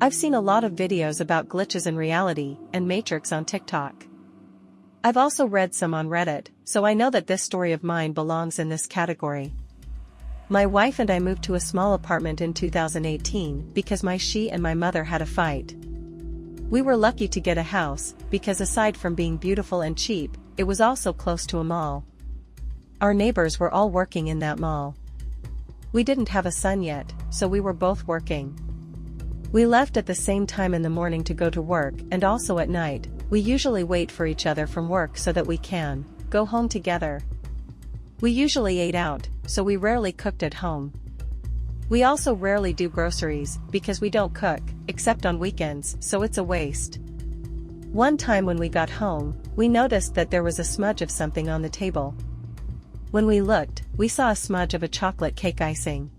I've seen a lot of videos about glitches in reality and Matrix on TikTok. I've also read some on Reddit, so I know that this story of mine belongs in this category. My wife and I moved to a small apartment in 2018 because she and my mother had a fight. We were lucky to get a house, because aside from being beautiful and cheap, it was also close to a mall. Our neighbors were all working in that mall. We didn't have a son yet, so we were both working. We left at the same time in the morning to go to work, and also at night. We usually wait for each other from work so that we can go home together. We usually ate out, so we rarely cooked at home. We also rarely do groceries, because we don't cook, except on weekends, so it's a waste. One time when we got home, we noticed that there was a smudge of something on the table. When we looked, we saw a smudge of a chocolate cake icing.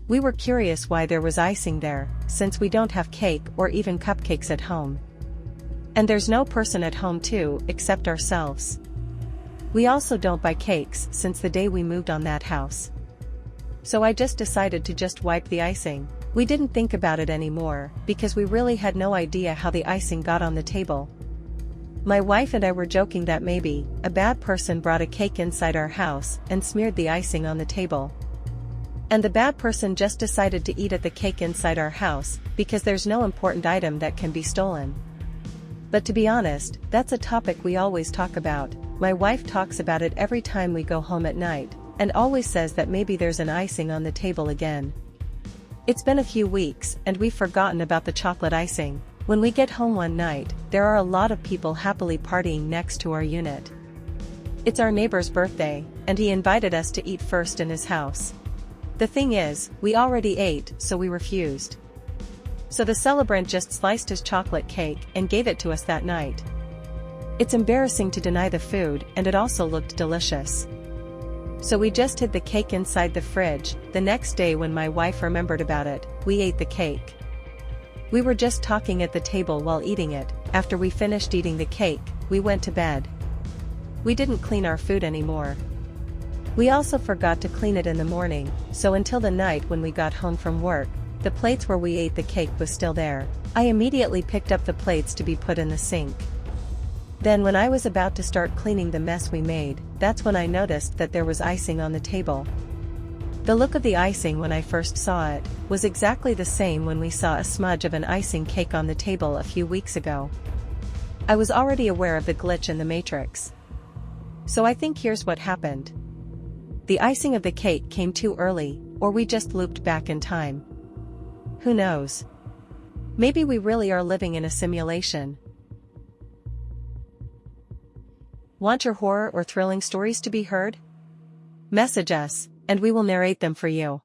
We were curious why there was icing there, since we don't have cake or even cupcakes at home. And there's no person at home too, except ourselves. We also don't buy cakes since the day we moved on that house. So I just decided to just wipe the icing. We didn't think about it anymore, because we really had no idea how the icing got on the table. My wife and I were joking that maybe a bad person brought a cake inside our house and smeared the icing on the table. And the bad person just decided to eat at the cake inside our house, because there's no important item that can be stolen. But to be honest, that's a topic we always talk about. My wife talks about it every time we go home at night, and always says that maybe there's an icing on the table again. It's been a few weeks, and we've forgotten about the chocolate icing. When we get home one night, there are a lot of people happily partying next to our unit. It's our neighbor's birthday, and he invited us to eat first in his house. The thing is, we already ate, so we refused. So the celebrant just sliced his chocolate cake and gave it to us that night. It's embarrassing to deny the food, and it also looked delicious. So we just hid the cake inside the fridge. The next day when my wife remembered about it, we ate the cake. We were just talking at the table while eating it. After we finished eating the cake, we went to bed. We didn't clean our food anymore. We also forgot to clean it in the morning, so until the night when we got home from work, the plates where we ate the cake was still there. I immediately picked up the plates to be put in the sink. Then when I was about to start cleaning the mess we made, that's when I noticed that there was icing on the table. The look of the icing when I first saw it was exactly the same when we saw a smudge of an icing cake on the table a few weeks ago. I was already aware of the glitch in the Matrix. So I think here's what happened. The icing of the cake came too early, or we just looped back in time. Who knows? Maybe we really are living in a simulation. Want your horror or thrilling stories to be heard? Message us, and we will narrate them for you.